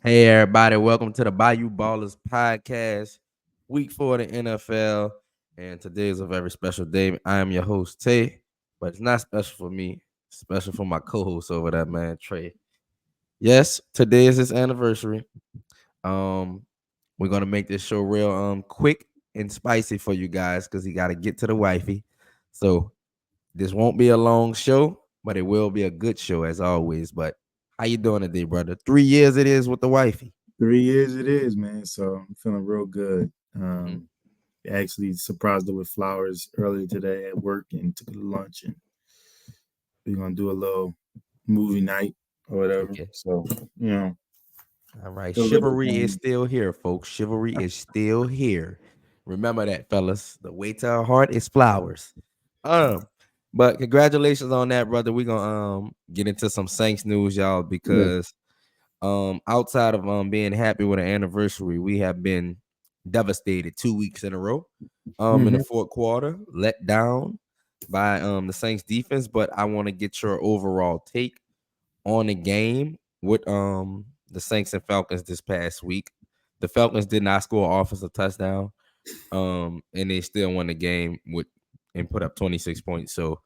Hey everybody, welcome to the Bayou Ballers podcast, week 4 of the NFL. And today is a very special day. I am your host, Tay, but it's not special for me, it's special for my co-host over there, man, Trey. Yes, today is his anniversary. Um, we're gonna make this show real quick and spicy for you guys because he gotta get to the wifey. So this won't be a long show, but it will be a good show as always. But how you doing today, brother? 3 years it is with the wifey. 3 years it is, man. So I'm feeling real good. Mhm. Actually surprised her with flowers earlier today at work and took her to lunch, and we're gonna do a little movie night or whatever. Okay. So you know, All right. feel a little bit Chivalry is warm. still here, folks. Chivalry is still here. Remember that, fellas. The way to our heart is flowers. Um, but congratulations on that, brother. We're gonna get into some Saints news, y'all, Yeah. because outside of being happy with an anniversary, we have been devastated 2 weeks in a row. In the Mm-hmm. fourth quarter, let down by the Saints defense. But I want to get your overall take on the game with the Saints and Falcons this past week. The Falcons did not score an offensive touchdown. And they still won the game with and put up 26 points. So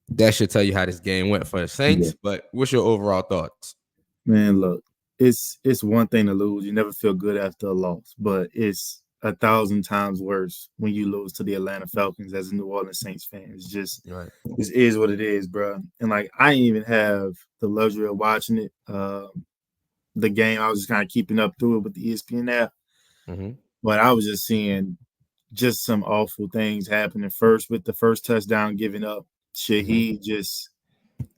that should tell you how this game went for the Yeah. Saints. But what's your overall thoughts? Man, look, it's one thing to lose. You never feel good after a loss, but it's 1,000 times worse when you lose to the Atlanta Falcons as a New Orleans Saints fan. It's just Right. this is what it is, bro. And like I didn't even have the luxury of watching it. The game, I was just kind of keeping up through it with the ESPN app, Mm-hmm. but I was just seeing just some awful things happening. First, with the first touchdown giving up, Mm-hmm. Shaheed just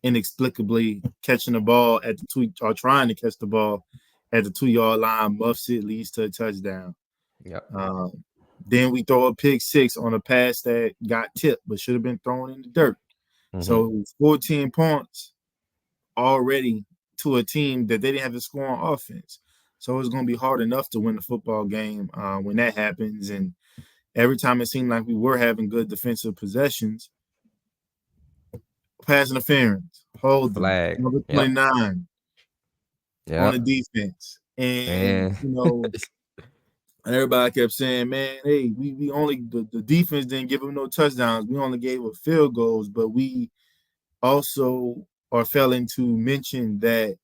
inexplicably catching the ball at the two or trying to catch the ball at the 2 yard line, muffs it, leads to a touchdown. Yep. Um, then we throw a pick six on a pass that got tipped but should have been thrown in the dirt. Mm-hmm. So 14 points already to a team that they didn't have to score on offense. So it's going to be hard enough to win the football game when that happens. And every time it seemed like we were having good defensive possessions, pass interference, holding, Flag. number Yep. 29 on the Yep. defense. And, And everybody kept saying, man, hey, we only, the defense didn't give them no touchdowns. We only gave up field goals, but we also are failing to mention that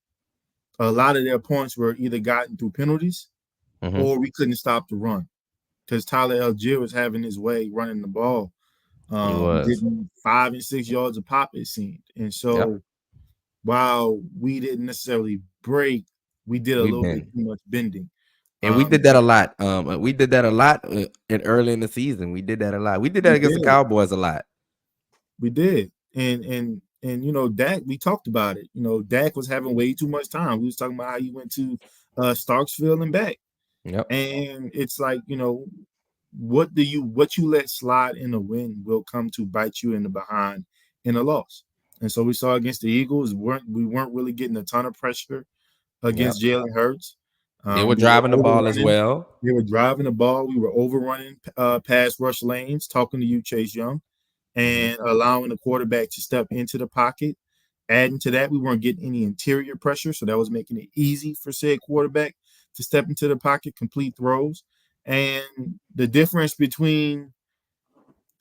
a lot of their points were either gotten through penalties mm-hmm. or we couldn't stop the run because Tyler Algier was having his way running the ball, He was. getting 5 and 6 yards a pop, it seemed. And Yep. so while we didn't necessarily break, we did a We've little bit been. too much bending. And we did that So a lot. We did that a lot in early in the season. We did that a lot. We did that we against the did, Cowboys a lot. we did, and Dak, we talked about it. Dak was having way too much time. We was talking about how he went to Starksville and back. Yep. And it's like, what you let slide in a win will come to bite you in the behind in a loss. And so we saw against the Eagles, we weren't really getting a ton of pressure Yep. against Jalen Hurts. They were We were driving the ball as overrunning. well. They were driving the ball. We were overrunning pass rush lanes, talking to you, Chase Young, Mm-hmm. and allowing the quarterback to step into the pocket. Adding to that, we weren't getting any interior pressure, so that was making it easy for said quarterback to step into the pocket, complete throws. And the difference between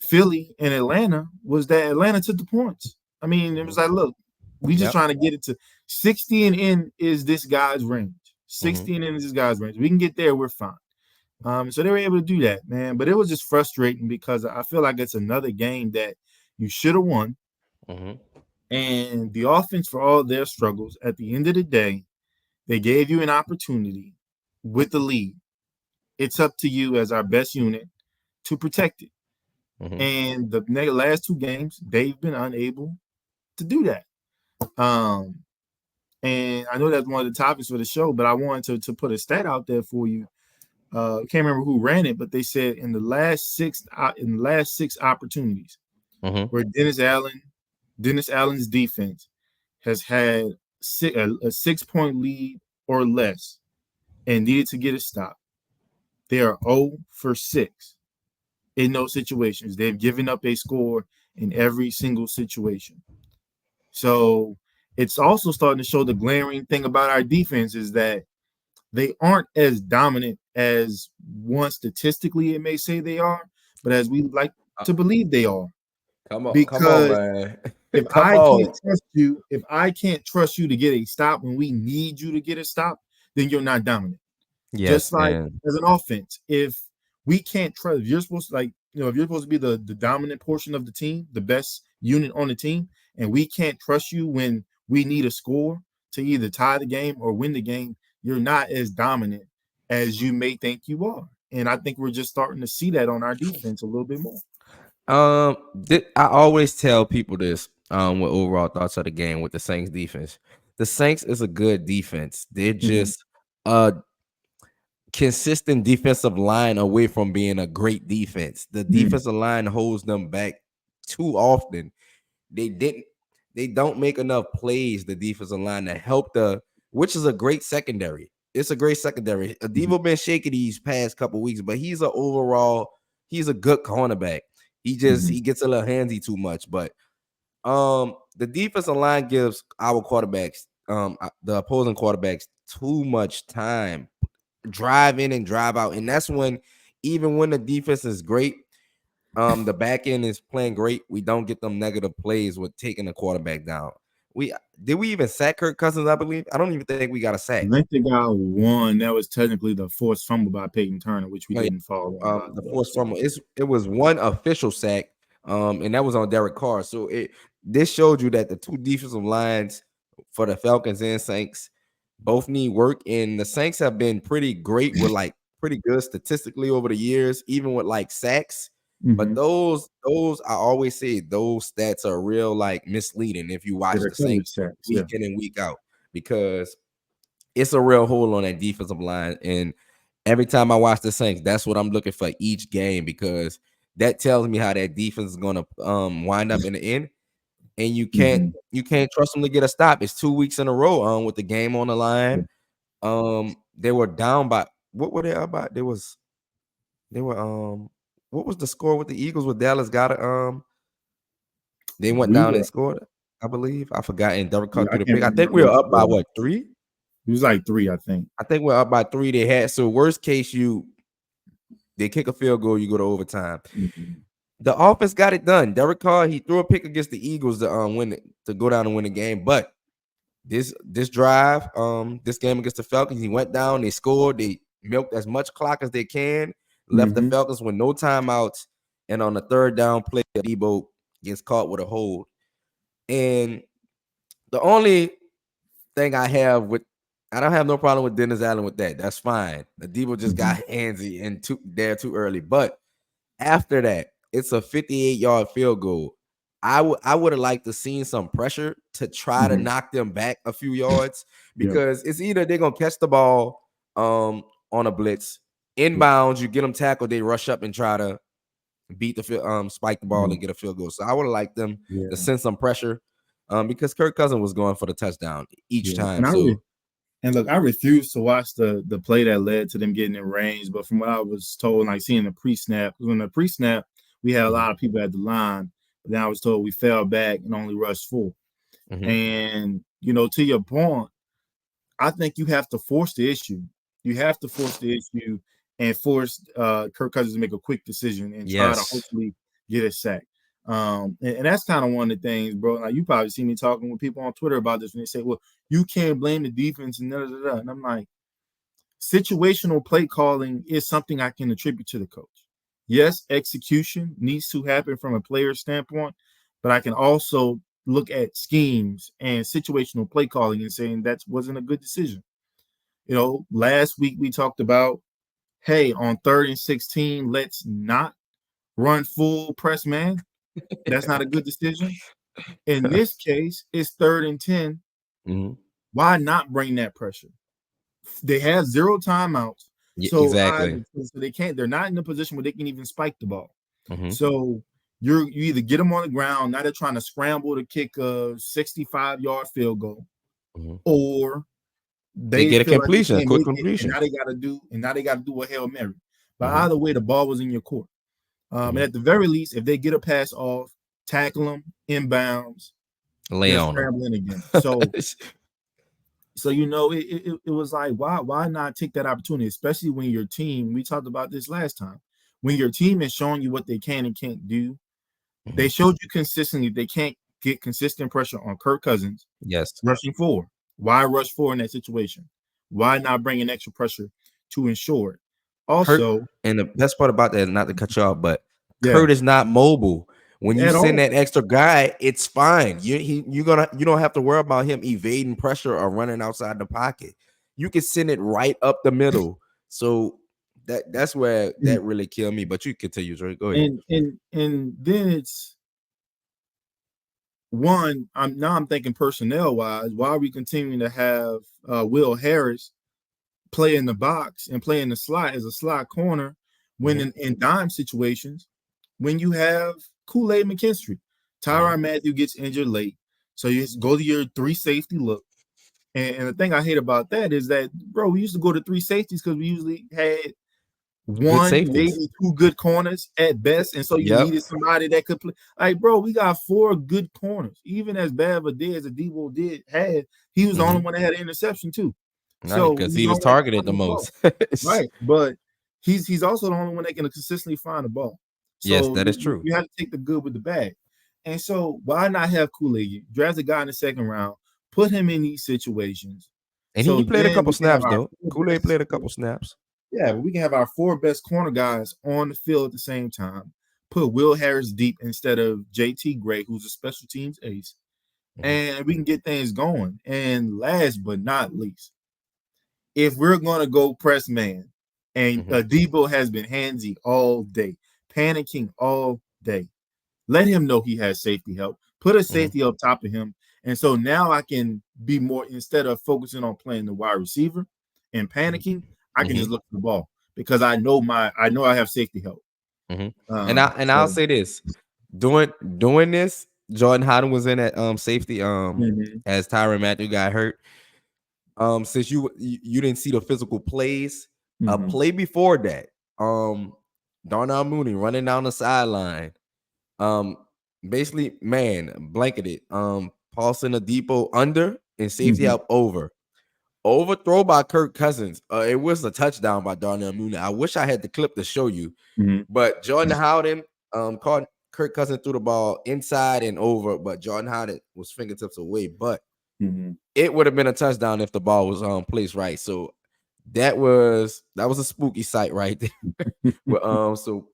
Philly and Atlanta was that Atlanta took the points. I mean, it Mm-hmm. was like, look, we just Yep. trying to get it to 60 and in is this guy's range. Mm-hmm. 60 and in is this guy's range. We can get there, we're fine. So they were able to do that, man. But it was just frustrating because I feel like it's another game that you should have won. Mm-hmm. And the offense, for all their struggles, at the end of the day, they gave you an opportunity with the lead. It's up to you as our best unit to protect it. Mm-hmm. And the last two games, they've been unable to do that. Um, and I know that's one of the topics for the show, but I wanted to put a stat out there for you. I can't remember who ran it, but they said in the last six opportunities Mm-hmm. where Dennis Allen's defense has had a 6 point lead or less and needed to get a stop. They are 0 for 6 in those situations. They've given up a score in every single situation. So it's also starting to show the glaring thing about our defense is that they aren't as dominant as one statistically it may say they are, but as we like Uh, to believe they are. come on, Because man. if Come I can't on. trust you, if I can't trust you to get a stop when we need you to get a stop, then you're not dominant. Just Yes, like and as an offense, if we can't trust, if you're supposed to if you're supposed to be the dominant portion of the team, the best unit on the team, and we can't trust you when we need a score to either tie the game or win the game, you're not as dominant as you may think you are. And I think we're just starting to see that on our defense a little bit more. I always tell people this with overall thoughts of the game with the Saints defense. The Saints is a good defense. They're Mm-hmm. just a consistent defensive line away from being a great defense. The defensive line holds them back too often. They didn't they don't make enough plays, the defensive line, to help which is a great secondary. It's a great secondary. Mm-hmm. Devo been shaky these past couple weeks, but he's a good cornerback. Mm-hmm. He gets a little handsy too much, but the defensive line gives our quarterbacks, the opposing quarterbacks, too much time. Drive in and drive out. And that's when, even when the defense is great, the back end is playing great, we don't get them negative plays with taking the quarterback down. We even sack Kirk Cousins, I believe. I don't even think we got a sack. I think they got one. That was technically the forced fumble by Peyton Turner, which we Oh, yeah. didn't fall on, by The the way. forced So, fumble. It was one official sack, and that was on Derek Carr. So this showed you that the two defensive lines for the Falcons and Saints both need work, and the Saints have been pretty great with pretty good statistically over the years, even with sacks. But mm-hmm. those I always say those stats are real misleading if you Yeah, watch their the coverage Saints sacks. Yeah. week in and week out, because it's a real hole on that defensive line. And every time I watch the Saints, that's what I'm looking for each game, because that tells me how that defense is gonna wind up in the end. And Mm-hmm. you can't trust them to get a stop. It's 2 weeks in a row with the game on the Yeah. line. They were down by, what were they up by? They were what was the score with the Eagles with Dallas got it? They went We down were, and scored, I believe. I forgot, and Derek yeah, Carr I threw the can't pick. I think remember we were what up by score. what, 3? It was like 3, I think. I think we're up by 3. They had, so worst case, they kick a field goal, you go to overtime. Mm-hmm. The offense got it done. Derek Carr, he threw a pick against the Eagles to win it, to go down and win the game. But this drive, this game against the Falcons, he went down, they scored, they milked as much clock as they can, left the Mm-hmm. Falcons with no timeouts, and on the third down play, Debo gets caught with a hold. And the only thing I don't have no problem with Dennis Allen with that. That's fine. The Debo just Mm-hmm. got handsy and too early. But after that, it's a 58-yard field goal. I would have liked to seen some pressure to try to Mm-hmm. knock them back a few yards, Yep. because it's either they're gonna catch the ball on a blitz, Yep. inbounds, you get them tackled, they rush up and try to spike the ball Mm-hmm. and get a field goal. So I would have liked them to Yeah. send some pressure, because Kirk Cousins was going for the touchdown each Yeah. time. So And look, I refused to watch the play that led to them getting in range. But from what I was told, like seeing the pre-snap, because when the pre-snap, we had a mhm, lot of people at the line. But then I was told we fell back and only rushed 4. mhm. And, to your point, I think you have to force the issue. You have to force the issue and force Kirk Cousins to make a quick decision and try to Yes. hopefully get a sack. And that's kind of one of the things, bro. Like you probably see me talking with people on Twitter about this, and they say, "Well, you can't blame the defense," and da da da. And I'm like, situational play calling is something I can attribute to the coach. Yes, execution needs to happen from a player standpoint, but I can also look at schemes and situational play calling and saying that wasn't a good decision. Last week we talked about, hey, on 3rd and 16, let's not run full press man. That's not a good decision. In this case, it's 3rd and 10. Mhm. Why not bring that pressure? They have 0 timeouts. Yeah, So exactly. they can't, they're not in a position where they can even spike the ball. Mhm, So you either get them on the ground, now they're trying to scramble to kick a 65-yard field goal, mhm. or They they get a feel like they completion, a can't quick make it, and completion. now they got to do a Hail Mary. But Mhm. either way, the ball was in your court. And Mhm. at the very least, if they get a pass off, tackle them inbounds, Lay they're on them. scrambling again. So So it was like why not take that opportunity, especially when your team. We talked about this last time. When your team is showing you what they can and can't do, they Mhm. showed you consistently they can't get consistent pressure on Kirk Cousins Yes. rushing forward. Why rush forward in that situation? Why not bring in extra pressure to ensure it? Kurt, Also, and the best part about that is not to cut you off, but yeah, Kurt is not mobile. When you at send all. that extra guy, it's fine. You don't have to worry about him evading pressure or running outside the pocket. You can send it right up the middle. So that's where And that really killed me. But you continue, Dre. Go ahead. and then it's one. I'm thinking personnel wise. Why are we continuing to have Will Harris play in the box and play in the slot as a slot corner when Hmm. in dime situations when you have Kool-Aid McKinstry. Hmm. Tyrann Matthew gets injured late. So you just go to your three safety look. And the thing I hate about that is that, bro, we used to go to three safeties because we usually had Good one, safeties. maybe two good corners at best. And so you Yep. needed somebody that could play. Like, bro, we got four good corners. Even as bad of a day as a Debo did had, he was the only Hmm. one that had an interception too. Right, So because he's he the was only one that targeted can the find the ball. most. Right. But he's also the only one that can consistently find the ball. Yes, So that is you, true. you have to take the good with the bad. And so why not have Kool-Aid? Draft a guy in the second round, put him in these situations. And he So played a then couple we can have snaps our though. four Kool-Aid best, played a couple snaps. yeah, but we can have our four best corner guys on the field at the same time. Put Will Harris deep instead of JT Gray, who's a special teams ace, Hmm. and we can get things going. And last but not least, if we're gonna go press man, and Hmm. Debo has been handsy all day, panicking all day, let him know he has safety help. Put a Hmm. safety up top of him, and so now I can be more instead of focusing on playing the wide receiver and panicking, I can Hmm. just look for the ball because I know I have safety help. Hmm. I'll So say this: doing this, Jordan Howden was in at safety mhm, as Tyrann Matthew got hurt. Since you didn't see the physical plays, a mhm, play before that, Darnell Mooney running down the sideline, um, basically man blanketed, Paulson Depot under and safety mhm, out overthrow by Kirk Cousins. It was a touchdown by Darnell Mooney. I wish I had the clip to show you, mhm, but Jordan Howden caught Kirk Cousins threw the ball inside and over, but Jordan Howden was fingertips away. But mhm. it would have been a touchdown if the ball was placed right. So that was a spooky sight right there. Well, so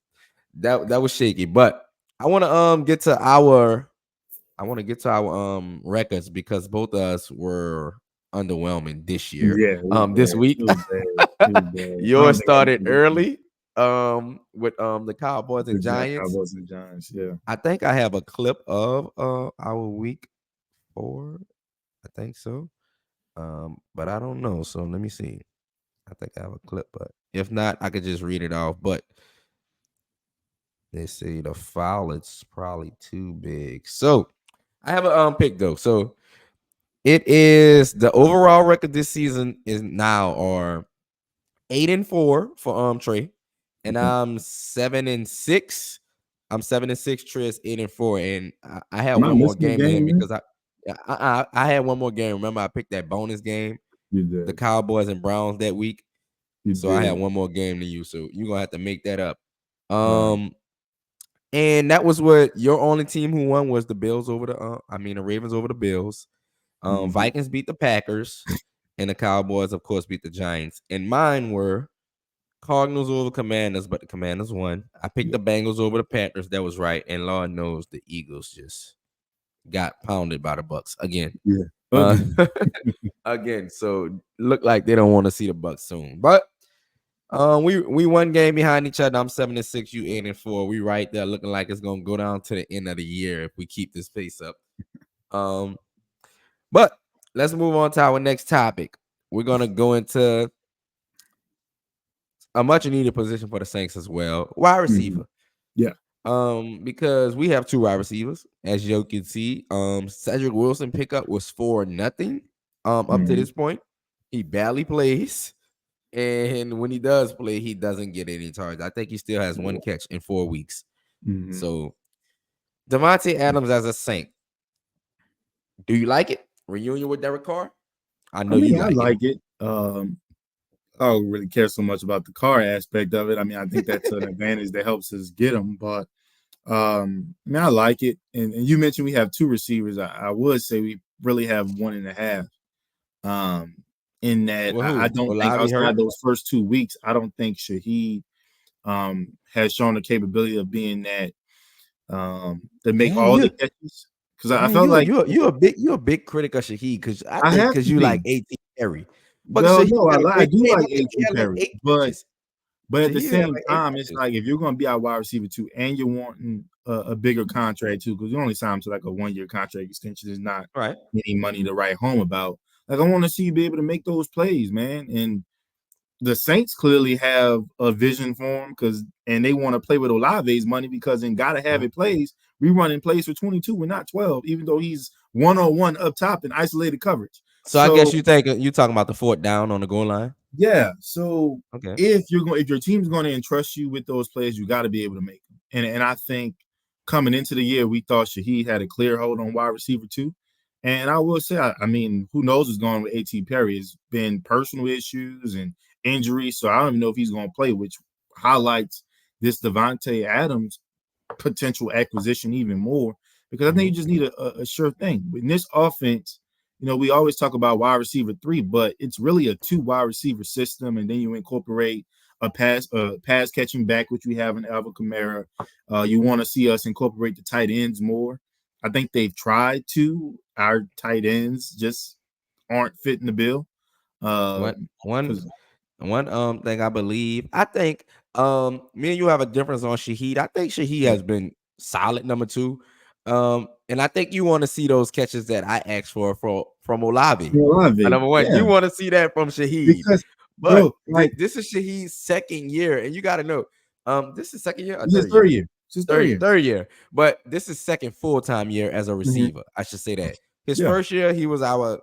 that was shaky. But I want to get to our records because both of us were underwhelming this year. Yeah, it was This bad. It week. was bad. It was bad. I Yours don't think I started did good. early with the Cowboys and Giants. Cowboys and Giants. Yeah. I think I have a clip of our week 4. I think so. But I don't know. So let me see. I think I have a clip, but if not, I could just read it off. But they say the foul is probably too big. So I have a pick though. So it is the overall record this season is now are 8-4 for Trey, and Okay. I'm 7-6. I'm 7-6. Trey is 8-4, and I had Am I one more missing a game than him game, man? because I had one more game. Remember, I picked that bonus game, You the did. Cowboys and Browns that week. You So I had did. one more game than you. So you're gonna have to make that up. Right. And that was what your only team who won was the Bills over the Ravens over the Bills. Mhm. Vikings beat the Packers, and the Cowboys, of course, beat the Giants. And mine were Cardinals over Commanders, but the Commanders won. I picked Yeah. the Bengals over the Panthers. That was right. And Lord knows the Eagles just got pounded by the Bucks again. Yeah. Uh, Again. again. So look like they don't want to see the Bucks soon. But we one game behind each other. I'm 7-6. You 8-4. We right there, looking like it's gonna go down to the end of the year if we keep this pace up. Um, but let's move on to our next topic. We're gonna go into a much needed position for the Saints as well, wide Mhm. receiver. Yeah. Because we have two wide receivers, as you can see. Cedric Wilson pickup was for nothing. Up to Mhm. this point, he barely plays. And when he does play, he doesn't get any targets. I think he still has one catch in 4 weeks. Mhm. So Davante Adams as a Saint. Do you like it? Reunion with Derek Carr? I I know you mean, I like it. like it. I don't really care so much about the car aspect of it. I mean, I think that's an advantage that helps us get them. But I mean, I like it. And you mentioned we have two receivers. I would say we really have one and a half. Um, in that, Well, I who? don't think Olavi outside hurt? those first 2 weeks, I don't think Shaheed has shown the capability of being that to make Dang, all the you catches. Because I dang, felt like you a big critic of Shaheed because I I think have because to you like be. 18 Perry. But Well, Shaheed no, had a I great do game. like He A.T. had like Perry, 8 but catches. at the Shaheed had same like 8 time, it's catches. like if you're going to be our wide receiver too, and you're wanting a bigger contract too, because you only signed him to like a 1 year contract extension, is not Right. any money to write home about. Like I want to see you be able to make those plays, man. And the Saints clearly have a vision for him and they want to play with Olave's money because in gotta have Mhm. it plays, we running plays for 22 and not 12, even though he's 1-on-1 up top in isolated coverage. So I So guess you talking about the fourth down on the goal line. yeah. So Okay. if your team's going to entrust you with those plays, you got to be able to make them. And I think coming into the year, we thought Shaheed had a clear hold on wide receiver too. And I will say, I mean, who knows what's going on with A.T. Perry? It's been personal issues and injuries, so I don't even know if he's going to play, which highlights this Davante Adams potential acquisition even more because I think Mhm. you just need a sure thing. In this offense, we always talk about wide receiver three, but it's really a two wide receiver system, and then you incorporate a pass catching back, which we have in Alvin Kamara. You want to see us incorporate the tight ends more. I think they've tried to. Our tight ends just aren't fitting the bill. One one Because one thing I believe. I think me and you have a difference on Shaheed. I think Shaheed yeah, has been solid number two. And I think you want to see those catches that I asked for from Olavi. Olave, Number one, yeah, you want to see that from Shaheed. because But bro, like this is Shaheed's second year, and you got to know, this is second year or this is third year. third year. This is third year. Third year, but this is second full time year as a Mhm. receiver. I should say that. His Yeah, first year, he was our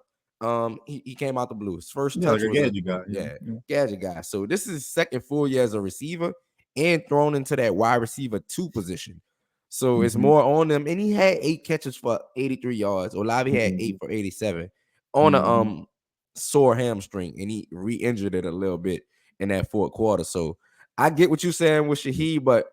he came out the Blues. First yeah, like touch a was a gadget guy. Yeah, yeah yeah. gadget guy. So this is his second full year as a receiver and thrown into that wide receiver two position. So it's Mm-hmm. more on them, and he had 8 catches for 83 yards. Olavi had Mm-hmm. 8 for 87 on a Mm-hmm. sore hamstring, and he re-injured it a little bit in that fourth quarter. So I get what you're saying with Shaheed, but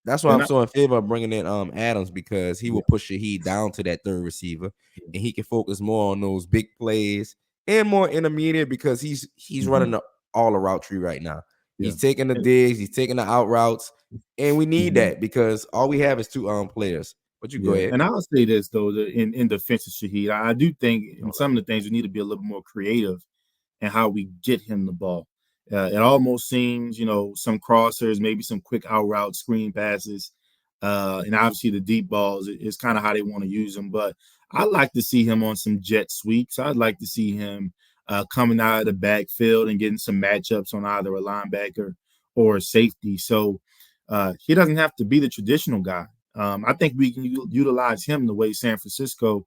that's why And I'm so in favor of bringing in Adams because he yeah, will push Shaheed down to that third receiver, and he can focus more on those big plays and more intermediate because he's mm-hmm. running all the route tree right now. Yeah. He's taking the And, digs, he's taking the out routes, and we need mhm. that because all we have is two players. But you go Yeah, ahead. and I'll say this though, in defense of Shaheed, I do think in All some of the things we need to be a little more creative and how we get him the ball. It almost seems, some crossers, maybe some quick out route screen passes, and obviously the deep balls is kind of how they want to use them. But I'd like to see him on some jet sweeps. I'd like to see him coming out of the backfield and getting some matchups on either a linebacker or a safety. So he doesn't have to be the traditional guy. I think we can utilize him the way San Francisco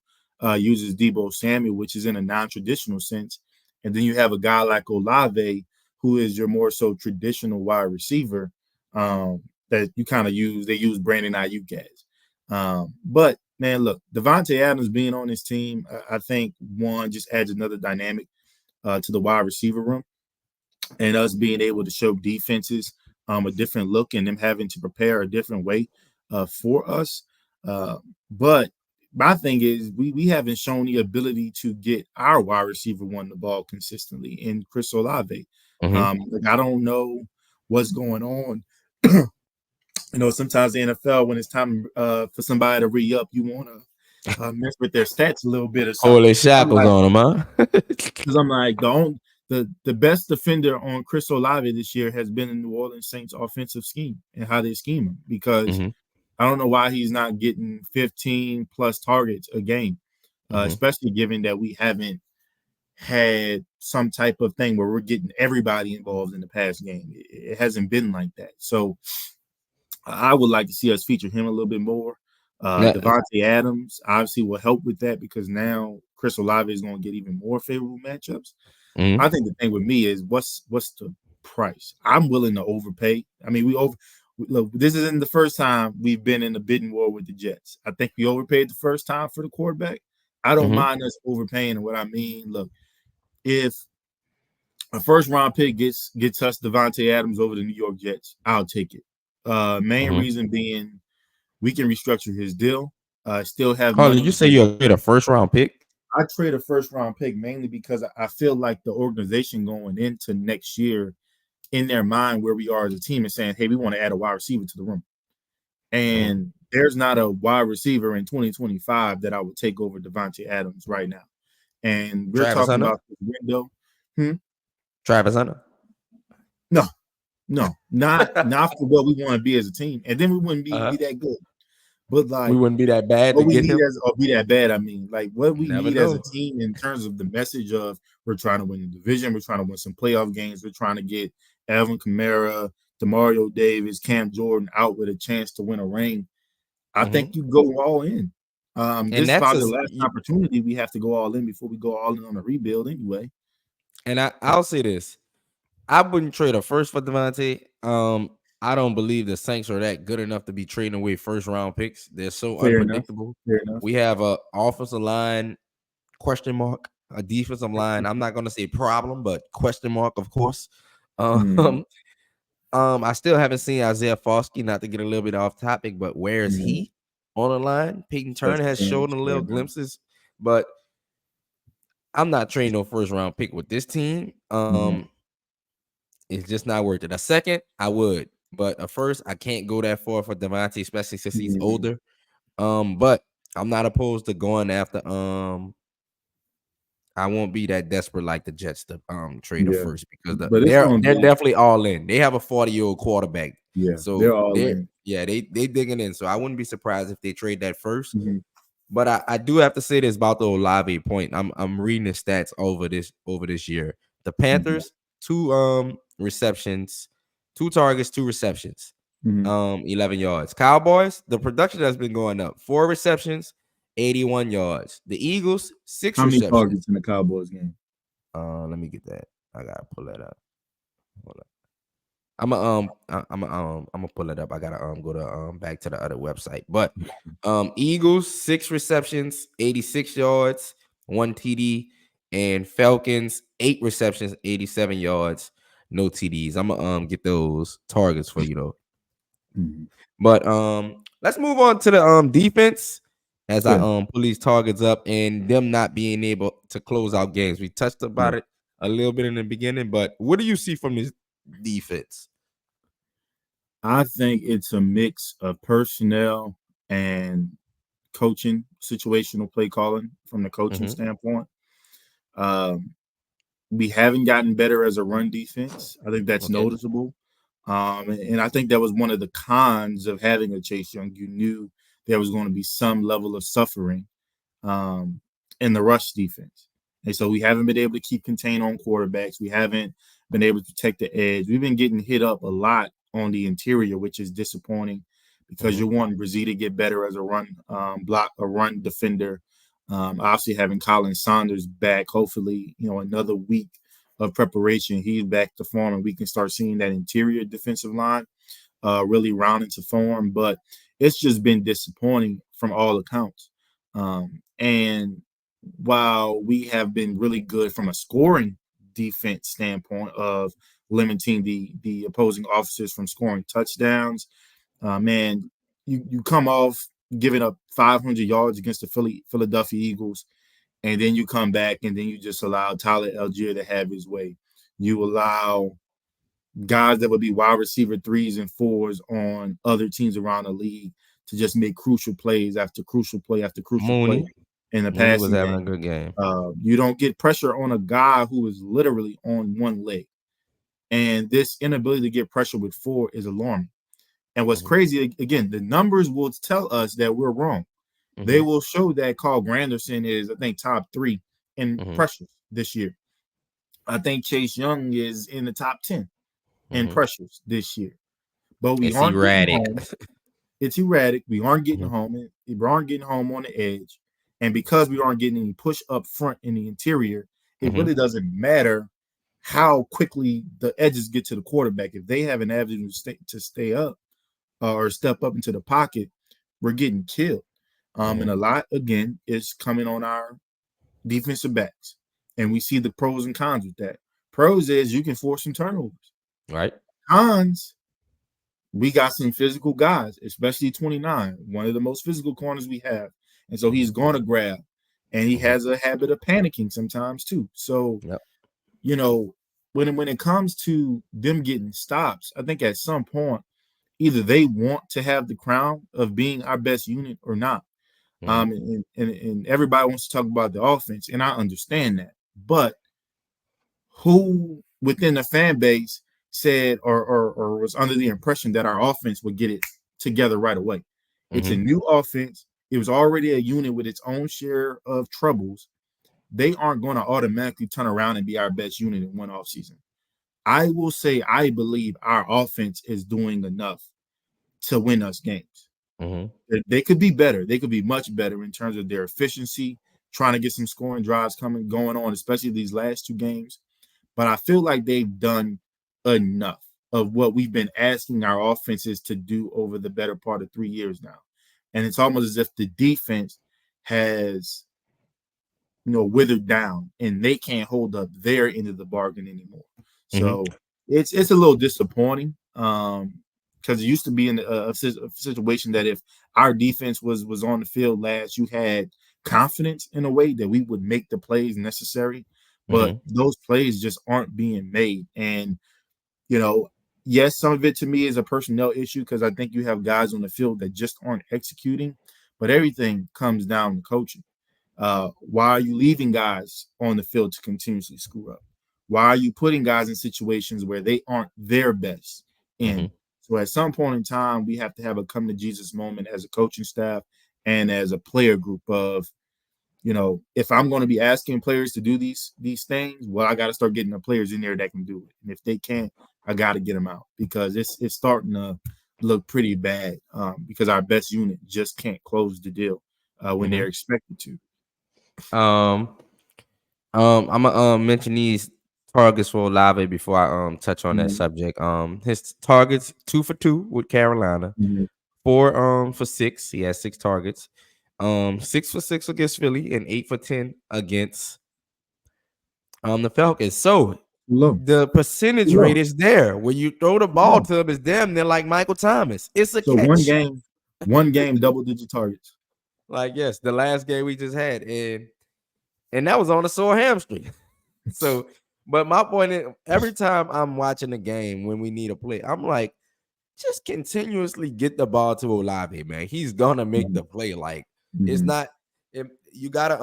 uses Debo Samuel, which is in a non-traditional sense. And then you have a guy like Olave, who is your more so traditional wide receiver that you kind of use. They use Brandon Ayuk as. But man, look, Davante Adams being on this team, I think one just adds another dynamic to the wide receiver room, and us being able to show defenses a different look and them having to prepare a different way for us. Uh, but my thing is we haven't shown the ability to get our wide receiver one the ball consistently in Chris Olave. right. Like I don't know what's going on. Sometimes the NFL, when it's time for somebody to re-up, you want to mess with their stats a little bit or something. Holy I'm shackles like, on him, huh? because I'm like the best defender on Chris Olave this year has been in New Orleans Saints offensive scheme and how they scheme him because hmm I don't know why he's not getting 15 plus targets a game, hmm especially given that we haven't had some type of thing where we're getting everybody involved in the past game. It hasn't been like that. So I would like to see us feature him a little bit more. Yeah. Davante Adams obviously will help with that because now Chris Olave is going to get even more favorable matchups. hmm I think the thing with me is what's the price? I'm willing to overpay. I mean, look. This isn't the first time we've been in a bidding war with the Jets. I think we overpaid the first time for the quarterback. I don't hmm mind us overpaying. And what I mean, look, if a first round pick gets us Davante Adams over the New York Jets, I'll take it. Main Mm-hmm. reason being we can restructure his deal. Still have Hold on, you money. say you'll trade a first round pick? I trade a first round pick mainly because I feel like the organization going into next year in their mind where we are as a team is saying, hey, we want to add a wide receiver to the room. Mm-hmm. And there's not a wide receiver in 2025 that I would take over Davante Adams right now. And we're Travis talking Hunter? about this window. Hmm? Travis Hunter? No, no, not for what we want to be as a team. And then we wouldn't be Uh-huh. that good. But We like wouldn't be that bad to what we get need him. as or be that bad. I mean, like what You we never need as a know. team in terms of the message of we're trying to win the division, we're trying to win some playoff games, we're trying to get Alvin Kamara, Demario Davis, Cam Jordan out with a chance to win a ring. I think Mm-hmm. you go all in. And This is that's probably the last opportunity we have to go all in before we go all in on a rebuild anyway. and I'll say this. I wouldn't trade a first for Davante. I don't believe the Saints are that good enough to be trading away first round picks. They're so Fair enough. unpredictable. Fair enough. We have a offensive line question mark, a defensive line. I'm not gonna say problem, but question mark, of course. Mm, Um, I still haven't seen Isaiah Foskey, not to get a little bit off topic, but where is mm, he on the line? Peyton Turner special has shown teams. a Fair little enough. glimpses, but I'm not trading no first round pick with this team. Mm, It's just not worth it. A second, I would, but a first, I can't go that far for Davante, especially since he's mm, older. But I'm not opposed to going after. I won't be that desperate like the Jets to trade a yeah, first because but it's gonna they're be definitely all in. They have a 40-year-old quarterback, yeah. They're so all they're in. yeah they digging in. So I wouldn't be surprised if they trade that first. Mm-hmm. But I do have to say this about the Olave point. I'm reading the stats over this year. The Mm-hmm. Panthers, two receptions, two targets, two receptions, Mm-hmm. 11 yards. Cowboys, the production has been going up. Four receptions, 81 yards. The Eagles, six How many receptions. targets in the Cowboys game? Let me get that. I gotta pull that up. Hold up. I'm gonna pull it up. I gotta go to back to the other website. But Eagles 6 receptions, 86 yards, 1 TD, and Falcons 8 receptions, 87 yards, no TDs. I'm gonna get those targets for you though. Mm-hmm. But let's move on to the defense as I Sure. pull these targets up and them not being able to close out games. We touched Yeah. about it a little bit in the beginning, but what do you see from this defense? I think it's a mix of personnel and coaching, situational play calling from the coaching Mm-hmm. standpoint. Um, we haven't gotten better as a run defense. I think that's Okay. noticeable. And I think that was one of the cons of having a Chase Young. You knew there was going to be some level of suffering um, in the rush defense. And so we haven't been able to keep contain on quarterbacks. We haven't been able to protect the edge. We've been getting hit up a lot on the interior, which is disappointing because Mm-hmm. you want Brazil to get better as a run block, a run defender. Obviously, having Colin Saunders back, hopefully, another week of preparation, he's back to form, and we can start seeing that interior defensive line really round into form. But it's just been disappointing from all accounts. And while we have been really good from a scoring defense standpoint of limiting the opposing officers from scoring touchdowns, man, you come off giving up 500 yards against the Philadelphia Eagles, and then you come back and then you just allow Tyler Algier to have his way. You allow guys that would be wide receiver threes and fours on other teams around the league to just make crucial plays after crucial play after crucial play Mooney. in the Mooney was passing having a game. good game. You don't get pressure on a guy who is literally on one leg. And this inability to get pressure with four is alarming. And what's Mm-hmm. crazy, again, the numbers will tell us that we're wrong. They Mm-hmm. will show that Carl Granderson is, I think, top 3 in Mm-hmm. pressures this year. I think Chase Young is in the top 10 in Mm-hmm. pressures this year. But we It's aren't getting erratic. home. It's erratic. We aren't getting Mm-hmm. home. We aren't getting home on the edge. And because we aren't getting any push up front in the interior, it Mm-hmm. really doesn't matter how quickly the edges get to the quarterback. If they have an avenue to stay up or step up into the pocket, we're getting killed. Mm-hmm. And a lot, again, is coming on our defensive backs. And we see the pros and cons with that. Pros is you can force some turnovers. Right. Cons, we got some physical guys, especially 29, one of the most physical corners we have. And so Mm-hmm. he's going to grab. And he Mm-hmm. has a habit of panicking sometimes too. So, Yep. you know, when it comes to them getting stops, I think at some point, either they want to have the crown of being our best unit or not. Mm-hmm. And everybody wants to talk about the offense, and I understand that. But who within the fan base said or was under the impression that our offense would get it together right away? It's a Mm-hmm. new offense. It was already a unit with its own share of troubles. They aren't going to automatically turn around and be our best unit in one offseason. I will say I believe our offense is doing enough to win us games. Mm-hmm. They could be better. They could be much better in terms of their efficiency, trying to get some scoring drives going on, especially these last two games. But I feel like they've done enough of what we've been asking our offenses to do over the better part of 3 years now. And it's almost as if the defense has, withered down and they can't hold up their end of the bargain anymore. Mm-hmm. So it's a little disappointing. Because it used to be in a situation that if our defense was on the field last, you had confidence in a way that we would make the plays necessary, but Mm-hmm. those plays just aren't being made. And you know, yes, some of it to me is a personnel issue because I think you have guys on the field that just aren't executing, but everything comes down to coaching. Why are you leaving guys on the field to continuously screw up? Why are you putting guys in situations where they aren't their best Mm-hmm. in? So at some point in time, we have to have a come to Jesus moment as a coaching staff and as a player group of, if I'm going to be asking players to do these things, well, I got to start getting the players in there that can do it. And if they can't, I got to get them out because it's starting to look pretty bad because our best unit just can't close the deal when Mm-hmm. they're expected to. Um, I'm gonna mention these targets for Olave before I touch on that Mhm, subject. His targets 2 for 2 with Carolina, mhm. 4 for 6. He has 6 targets. 6 for 6 against Philly and 8 for 10 against the Falcons. So Low, the percentage rate low. is there. When you throw the ball Yeah. to him, it's damn near like Michael Thomas. It's a So catch. one game, double digit targets. Like yes, the last game we just had, and that was on a sore hamstring. So, but my point is, every time I'm watching a game when we need a play, I'm like, just continuously get the ball to Olave, man. He's gonna make Mhm, the play. Like it's mhm, not. You gotta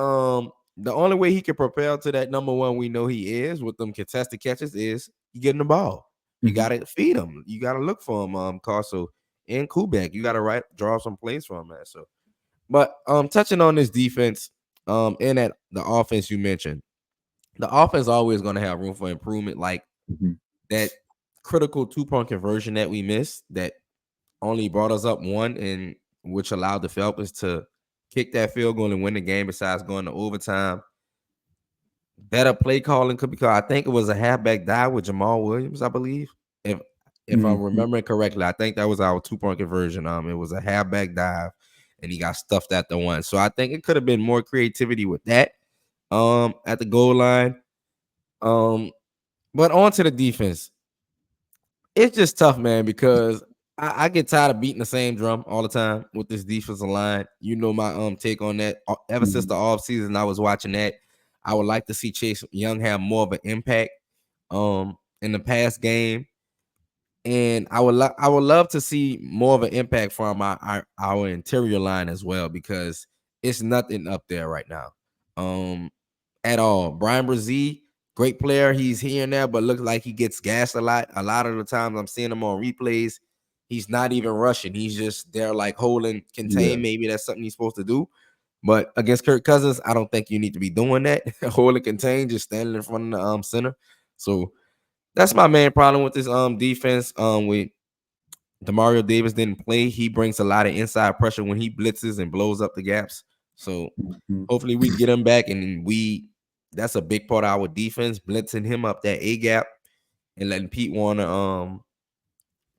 The only way he can propel to that number one we know he is with them contested catches is you getting the ball. You mhm, gotta feed him. You gotta look for him. Carso and Kubek. You gotta draw some plays for him, man. So, but touching on this defense, and at the offense you mentioned, the offense always gonna have room for improvement. Like mhm, that critical 2 point conversion that we missed that only brought us up one, and which allowed the Falcons to kick that field goal and win the game. Besides going to overtime, better play calling could be called. I think it was a halfback dive with Jamal Williams, I believe. If if I'm mhm, remembering correctly, I think that was our 2 point conversion. It was a halfback dive, and he got stuffed at the one. So I think it could have been more creativity with that. At the goal line. Um, but on to the defense. It's just tough, man, because I get tired of beating the same drum all the time with this defensive line. You know my take on that. Ever since mhm, the offseason, I was watching that. I would like to see Chase Young have more of an impact in the past game. And I would love to see more of an impact from our interior line as well, because it's nothing up there right now. At all. Brian Brzee, great player. He's here and there, but looks like he gets gassed a lot. A lot of the times I'm seeing him on replays. He's not even rushing. He's just there like holding yeah. contain. Maybe that's something he's supposed to do. But against Kirk Cousins, I don't think you need to be doing that. Holding contain, just standing in front of the center. So that's my main problem with this defense. With Demario Davis didn't play. He brings a lot of inside pressure when he blitzes and blows up the gaps. So Mhm, hopefully we get him back, and that's a big part of our defense, blitzing him up that A gap and letting Pete Warner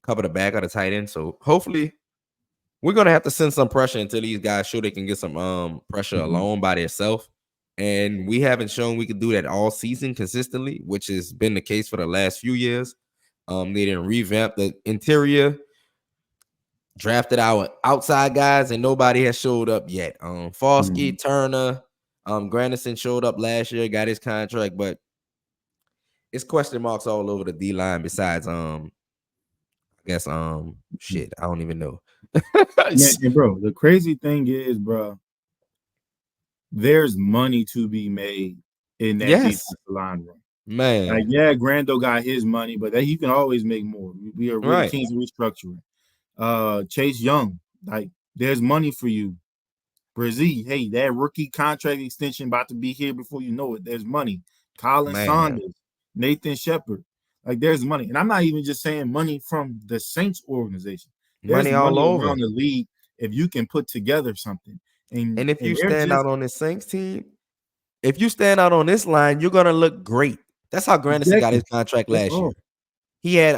cover the back of the tight end. So hopefully we're gonna have to send some pressure until these guys show they can get some pressure mhm, alone by themselves. and we haven't shown we could do that all season consistently, which has been the case for the last few years. They didn't revamp the interior, drafted our outside guys, and nobody has showed up yet. Falsky, Mhm. Turner, Granderson showed up last year, got his contract, but it's question marks all over the D line. Besides, I guess, shit, I don't even know. Man, and bro, the crazy thing is, bro, there's money to be made in that Yes, defensive line room. Like, man, yeah, Grando got his money, but that, you can always make more. We're the right, kings of restructuring. Chase Young, like, there's money for you. Brazil, hey, that rookie contract extension about to be here before you know it. There's money. Colin man, Saunders, Nathan Shepard, like, there's money. And I'm not even just saying money from the Saints organization. There's money all money over. around the league if you can put together something. And And if you they're stand just out on this Saints team, if you stand out on this line, you're gonna look great. That's how Granderson got exactly his contract that's last year. all. He had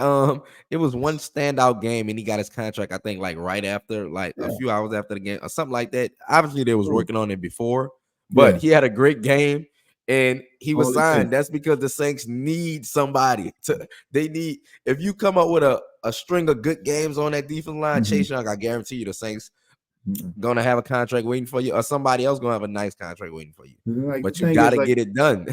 it was one standout game and he got his contract, I think, like right after, like a Yeah, few hours after the game or something like that. Obviously, they was bro. working on it before, but Yeah, he had a great game and he was all it signed. takes. That's because the Saints need somebody to they need if you come up with a string of good games on that defense line, Mhm. Chase Young, I guarantee you the Saints Mhm. gonna have a contract waiting for you, or somebody else gonna have a nice contract waiting for you. Like, the But you thing is, gotta like, get it done.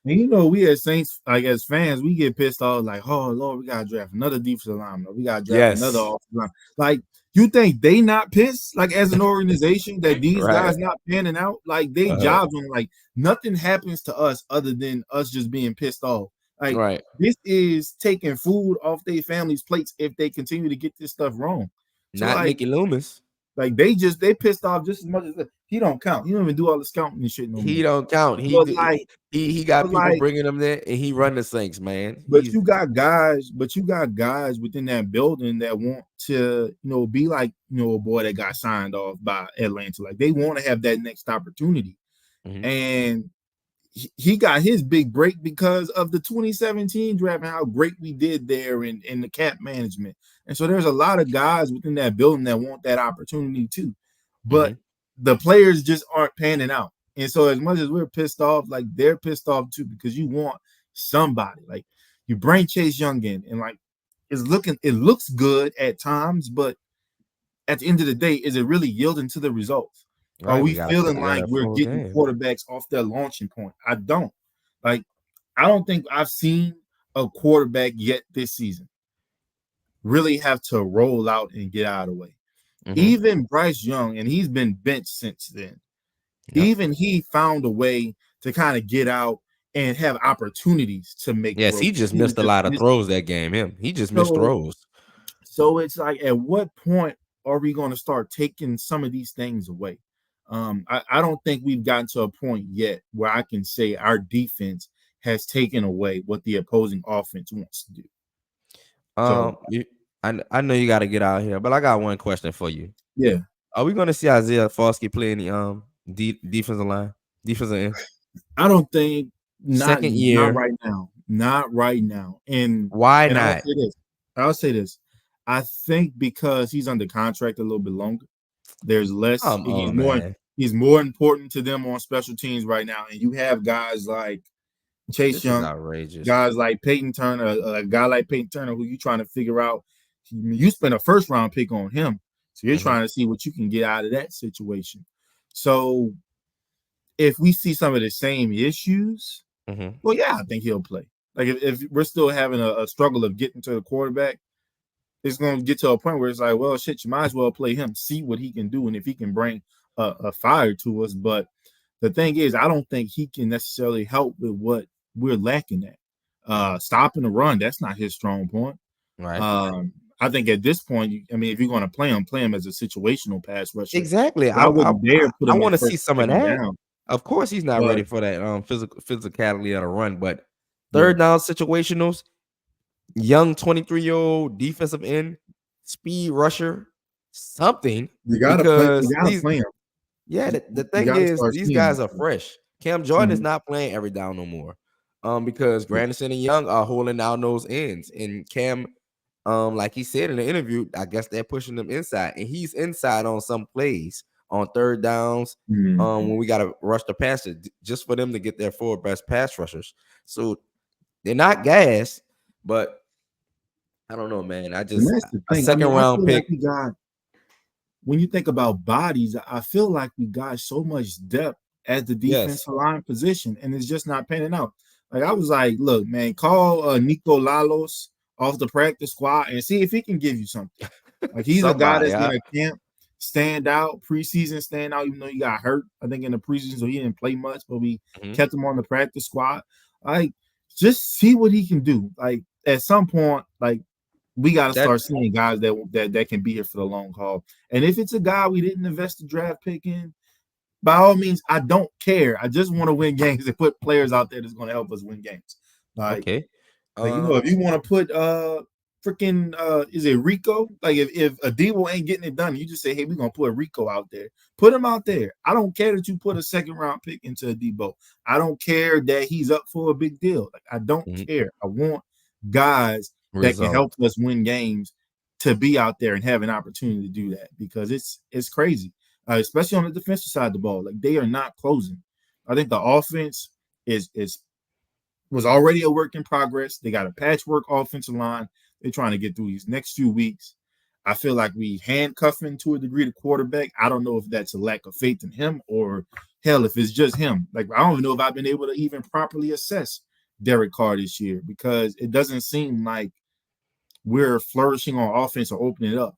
and we as Saints, like, as fans, we get pissed off, like, oh Lord, we gotta draft another defensive lineman. We gotta draft another Yes. offensive line. Like, you think they not pissed, like, as an organization, that these Right. guys not panning out? Like, they Uh-huh. jobs on, like, nothing happens to us other than us just being pissed off. Like, Right. this is taking food off their families' plates if they continue to get this stuff wrong. So, Not Mickey Loomis. like, they pissed off just as much as he don't count. He don't even do all the scouting and shit no He more. don't count. But like, He got but people like, bringing him there, and he run the Saints, man. but He's you got guys within that building that want to, be like, a boy that got signed off by Atlanta. Like, they want to have that next opportunity. mhm, And he got his big break because of the 2017 draft and how great we did there in the cap management. And so there's a lot of guys within that building that want that opportunity too. But mhm. the players just aren't panning out. And so as much as we're pissed off, like, they're pissed off too, because you want somebody. Like, you bring Chase Young in, and like, it looks good at times, but at the end of the day, is it really yielding to the results? Are Right. we We gotta put feeling together like a we're full getting game. quarterbacks off their launching point? I don't. Like, I don't think I've seen a quarterback yet this season really have to roll out and get out of the way. Mhm. Even Bryce Young, and he's been benched since then, Yep. even he found a way to kind of get out and have opportunities to make Yes, he throws. just He was missed a just lot of missing. throws that game. He just missed So, throws. it's like, at what point are we going to start taking some of these things away? I don't think we've gotten to a point yet where I can say our defense has taken away what the opposing offense wants to do. So, You, I know you got to get out here, but I got one question for you. yeah, Are we gonna see Isaiah Foskey play in the defensive line, defensive end, I don't think, not second not year? right now, not right now. And Why and I'll not? say this, I'll say this. I think because he's under contract a little bit longer, there's less. Come He's on, more. man. He's more important to them on special teams right now. And you have guys like Chase This is Young, outrageous. guys like Peyton Turner, a guy like Peyton Turner, who you trying to figure out. You spent a first round pick on him, so you're Mhm, trying to see what you can get out of that situation. So if we see some of the same issues, mhm. well, yeah, I think he'll play. Like, if we're still having a struggle of getting to the quarterback, it's going to get to a point where it's like, well, shit, you might as well play him, see what he can do, and if he can bring a fire to us. But the thing is, I don't think he can necessarily help with what we're lacking at. Stopping the run, that's not his strong point. Right. Um, I think at this point, I mean, if you're going to play him as a situational pass rusher. Exactly. I wouldn't dare put I him want at to see first some or of second that. down. Of course, he's not But ready for that physicality of the run, but yeah, third down situationals, young 23-year-old defensive end, speed rusher, something you got to play. You because got to these play him. yeah, the You thing got to is start these seeing guys this are stuff. fresh. Cam Jordan is Mhm. not playing every down no more. Because Granderson and Young are holding down those ends. And Cam, like he said in the interview, I guess they're pushing them inside, and he's inside on some plays. on third downs. Mhm. When we got to rush the passer, just for them to get their four best pass rushers. So they're not gas, but I don't know, man. I And just that's the a thing. I second mean, I round feel like pick. we got when you think about bodies, I feel like we got so much depth at the Yes, defensive line position, and it's just not panning out. Like I was like, look, man, call Nico Lalos off the practice squad and see if he can give you something. Like he's a guy somebody. that's gonna camp, stand out, preseason stand out, even though he got hurt. I think in the preseason, so he didn't play much, but we Mhm. kept him on the practice squad. Like, just see what he can do. Like at some point, like we got to That start seeing guys that can be here for the long haul. And if it's a guy we didn't invest the draft pick in, by all means, I don't care. I just want to win games and put players out there that's going to help us win games. Like, okay. if you want to put freaking is it Rico? Like if Adebo ain't getting it done, you just say, hey, we're gonna put Rico out there. Put him out there. I don't care that you put a second round pick into Adebo. I don't care that he's up for a big deal. Like I don't Mhm. care. I want guys that can help Result. us win games to be out there and have an opportunity to do that because it's crazy, especially on the defensive side of the ball. Like they are not closing. I think the offense is was already a work in progress. They got a patchwork offensive line. They're trying to get through these next few weeks. I feel like we handcuffing to a degree the quarterback. I don't know if that's a lack of faith in him or hell, if it's just him. Like I don't even know if I've been able to even properly assess Derek Carr this year because it doesn't seem like we're flourishing on offense or opening it up.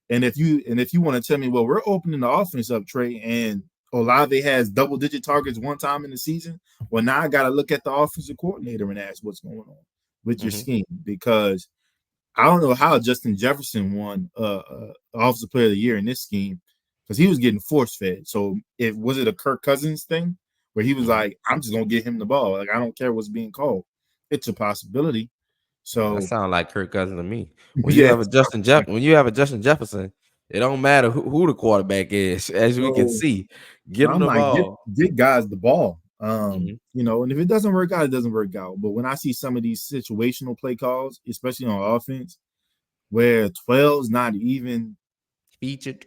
And if you want to tell me, well, we're opening the offense up, Trey, and Olave has double-digit targets one time in the season, well, now I got to look at the offensive coordinator and ask what's going on with your Mhm. scheme because I don't know how Justin Jefferson won Offensive Player of the Year in this scheme because he was getting force fed. So it was it a Kirk Cousins thing where he was Mhm. like, I'm just gonna get him the ball. Like I don't care what's being called. It's a possibility. That So sounds like Kirk Cousins to me. When you yeah, have a Justin Jefferson, it don't matter who the quarterback is. As we can so see, get him I'm the like, ball. get guys the ball. Mhm. And if it doesn't work out, it doesn't work out. But when I see some of these situational play calls, especially on offense, where 12's not even Featured.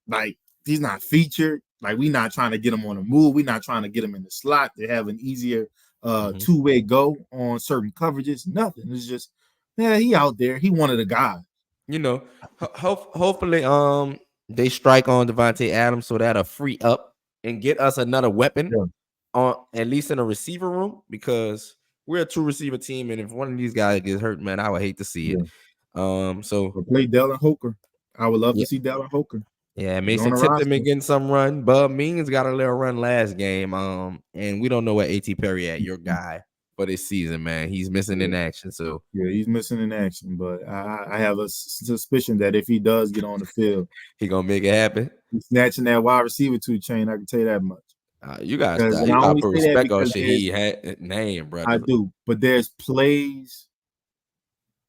like he's not featured, like we not trying to get him on the move, we not trying to get him in the slot to have an easier Mhm. two-way go on certain coverages. Nothing. It's just, yeah, he out there. He wanted a guy. You know, hopefully they strike on Davante Adams so that'll free up and get us another weapon Yeah, on at least in a receiver room because we're a two receiver team and if one of these guys gets hurt, man, I would hate to see it. yeah. So But play Dallin Hooker. I would love to yeah, see Dallin Hooker. yeah, He's on Mason the Tipton roster. been getting some run. Bub Means got a little run last game. And we don't know what AT Perry at your guy for this season, man. He's missing Yeah. in action, so Yeah, he's missing in action, but I have a suspicion that if he does get on the field, he gonna make it happen. he's snatching that wide receiver two chain. I can tell you that much. You guys, Because, and you I gotta only put say that respect on because Shaheed name, I brother. do, but there's plays.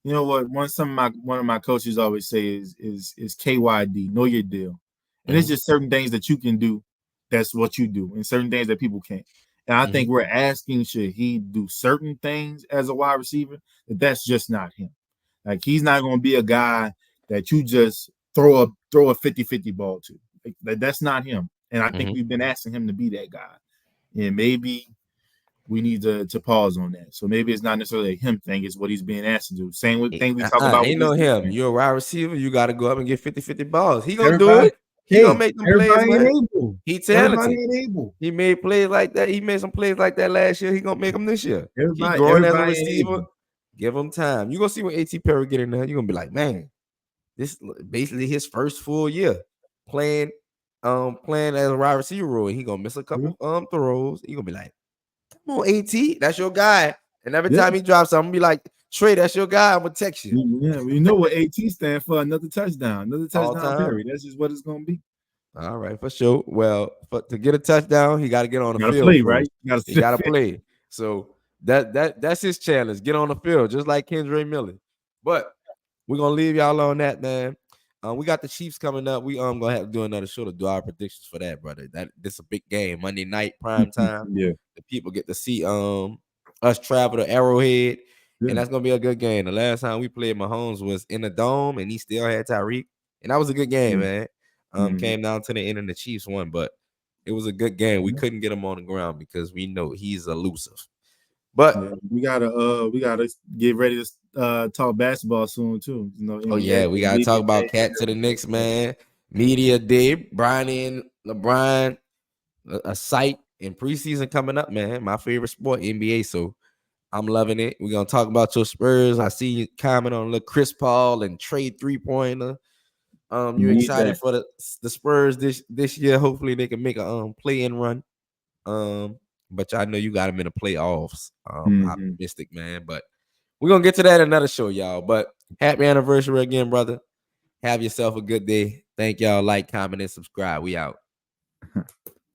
You know what? One of my coaches always say is KYD, know your deal, and it's Hmm. just certain things that you can do. That's what you do, and certain things that people can't. And I Hmm. think we're asking should he do certain things as a wide receiver that's just not him. Like he's not going to be a guy that you just throw a 50-50 ball to. Like, that's not him. And I think Hmm. we've been asking him to be that guy. And maybe we need to pause on that. So maybe it's not necessarily a him thing, it's what he's being asked to do. Same thing we talk about with Ain't this no him. defense. You're a wide receiver. You got to go up and get 50-50 balls. He gonna do Everybody, it. He gonna hey, make them plays, everybody man. ain't able. He Everybody talented. ain't able. He made plays like that. He made some plays like that last year. He gonna make them this year. He Everybody, growing as a everybody ain't receiver. able. Give him time. You gonna see when AT Perry get in there. You are gonna be like, man, this basically his first full year playing, playing as a wide receiver role. He gonna miss a Yeah, couple throws. He gonna be like, come on, AT, that's your guy. And every yeah. time he drops something, be like, Trey, that's your guy. I'm gonna text you Yeah, you know what AT stand for? Another all touchdown time. Perry. That's just what it's gonna be. All right, for sure. Well, to get a touchdown, he got to get on the You gotta field play, right? first. You gotta He sit got to there. play. So that's his challenge. Get on the field, just like Kendra Miller. But we're gonna leave y'all on that, man. We got the Chiefs coming up. We gonna have to do another show to do our predictions for that, brother. This a big game, Monday night prime time. Yeah, The people get to see us travel to Arrowhead, yeah, and that's gonna be a good game. The last time we played Mahomes was in the dome, and he still had Tyreek, and that was a good game, yeah. man. Mm-hmm. Came down to the end and the Chiefs won, but it was a good game. We couldn't get him on the ground because we know he's elusive. But Yeah, we gotta get ready to talk basketball soon too. You know, oh yeah, NBA, we gotta Media talk Day about and Cat to the everything. Knicks, man. Media Day, Bronny and LeBron, a sight in preseason coming up, man. My favorite sport, NBA. So I'm loving it. We're gonna talk about your Spurs. I see you comment on little Chris Paul and trade 3-pointer. You Need excited that. for the Spurs this year? Hopefully they can make a play-in run. Um, but I know you got them in the playoffs. Mm-hmm. Optimistic, man. But we're gonna get to that in another show, y'all. But happy anniversary again, brother. Have yourself a good day. Thank y'all. Like, comment, and subscribe. We out.